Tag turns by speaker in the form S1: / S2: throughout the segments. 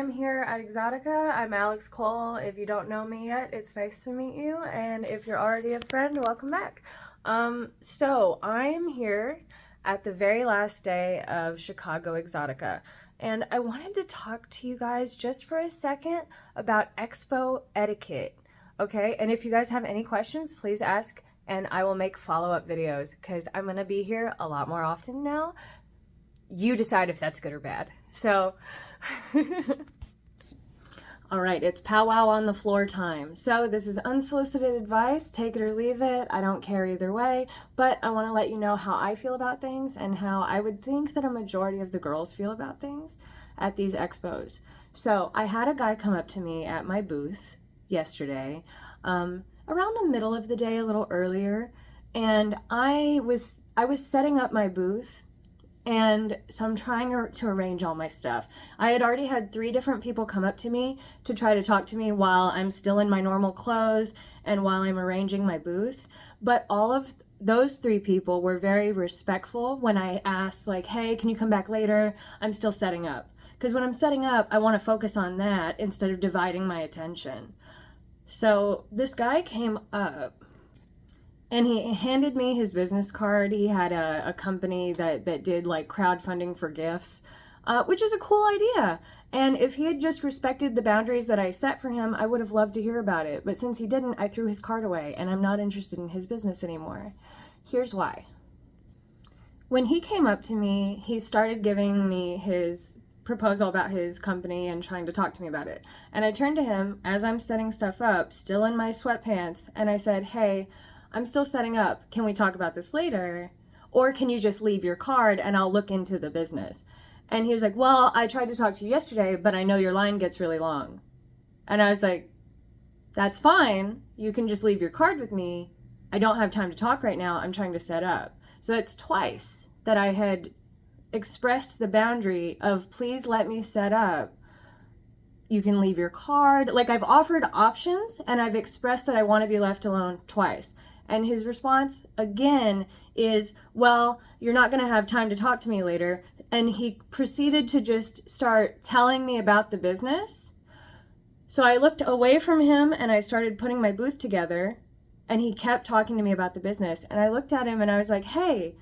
S1: I'm here at Exxxotica. I'm Alex Cole. If you don't know me yet, it's nice to meet you. And if you're already a friend, welcome back. So I am here at the very last day of Chicago Exxxotica. And I wanted to talk to you guys just for a second about Expo Etiquette. Okay, and if you guys have any questions, please ask and I will make follow-up videos because I'm going to be here a lot more often now. You decide if that's good or bad. So, all right, it's powwow on the floor time. So this is unsolicited advice, take it or leave it. I don't care either way, but I want to let you know how I feel about things and how I would think that a majority of the girls feel about things at these expos. So I had a guy come up to me at my booth yesterday, around the middle of the day, a little earlier, and I was setting up my booth. And so I'm trying to arrange all my stuff. I had already had 3 different people come up to me to try to talk to me while I'm still in my normal clothes and while I'm arranging my booth. But all of those 3 people were very respectful when I asked, like, hey, can you come back later? I'm still setting up. Because when I'm setting up, I want to focus on that instead of dividing my attention. So this guy came up and he handed me his business card. He had a company that did like crowdfunding for gifts, which is a cool idea. And if he had just respected the boundaries that I set for him, I would have loved to hear about it. But since he didn't, I threw his card away and I'm not interested in his business anymore. Here's why. When he came up to me, he started giving me his proposal about his company and trying to talk to me about it. And I turned to him as I'm setting stuff up, still in my sweatpants, and I said, hey, I'm still setting up. Can we talk about this later? Or can you just leave your card and I'll look into the business? And he was like, well, I tried to talk to you yesterday, but I know your line gets really long. And I was like, that's fine. You can just leave your card with me. I don't have time to talk right now. I'm trying to set up. So that's twice that I had expressed the boundary of please let me set up. You can leave your card. Like I've offered options and I've expressed that I want to be left alone twice. And his response, again, is, well, you're not going to have time to talk to me later. And he proceeded to just start telling me about the business. So I looked away from him and I started putting my booth together. And he kept talking to me about the business. And I looked at him and I was like, hey,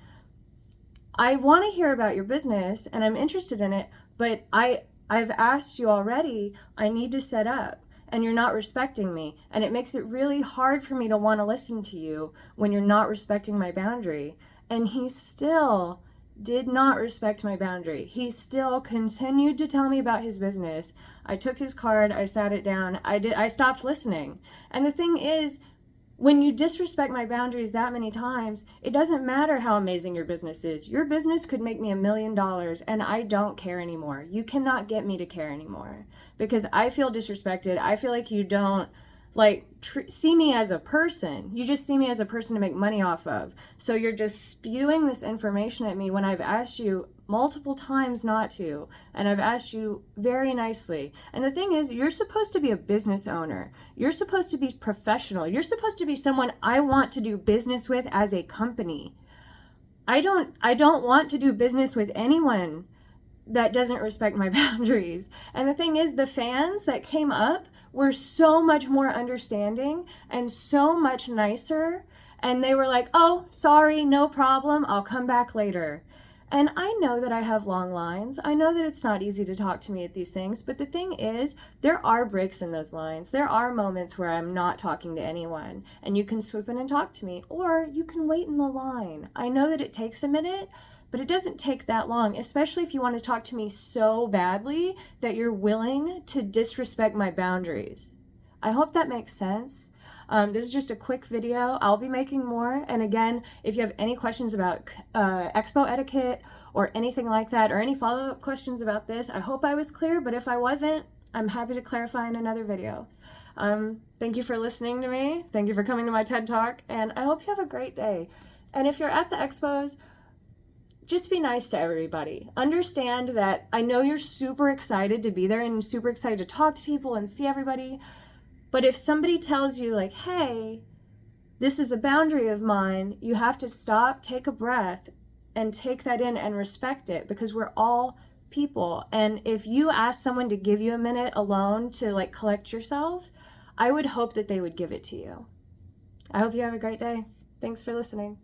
S1: I want to hear about your business and I'm interested in it. But I've asked you already, I need to set up. And you're not respecting me. And it makes it really hard for me to want to listen to you when you're not respecting my boundary. And he still did not respect my boundary. He still continued to tell me about his business. I took his card, I sat it down, I stopped listening. And the thing is, when you disrespect my boundaries that many times, it doesn't matter how amazing your business is. Your business could make me $1 million and I don't care anymore. You cannot get me to care anymore because I feel disrespected. I feel like you don't see me as a person. You just see me as a person to make money off of. So you're just spewing this information at me when I've asked you multiple times not to, and I've asked you very nicely. And the thing is, you're supposed to be a business owner. You're supposed to be professional. You're supposed to be someone I want to do business with as a company. I don't want to do business with anyone that doesn't respect my boundaries. And the thing is, the fans that came up were so much more understanding and so much nicer. And they were like, oh, sorry, no problem. I'll come back later. And I know that I have long lines. I know that it's not easy to talk to me at these things. But the thing is, there are breaks in those lines. There are moments where I'm not talking to anyone. And you can swoop in and talk to me. Or you can wait in the line. I know that it takes a minute, but it doesn't take that long, especially if you want to talk to me so badly that you're willing to disrespect my boundaries. I hope that makes sense. This is just a quick video. I'll be making more. And again, if you have any questions about expo etiquette or anything like that, or any follow-up questions about this, I hope I was clear, but if I wasn't, I'm happy to clarify in another video. Thank you for listening to me. Thank you for coming to my TED Talk, and I hope you have a great day. And if you're at the expos, just be nice to everybody. Understand that I know you're super excited to be there and super excited to talk to people and see everybody. But if somebody tells you like, hey, this is a boundary of mine, you have to stop, take a breath, and take that in and respect it because we're all people. And if you ask someone to give you a minute alone to like collect yourself, I would hope that they would give it to you. I hope you have a great day. Thanks for listening.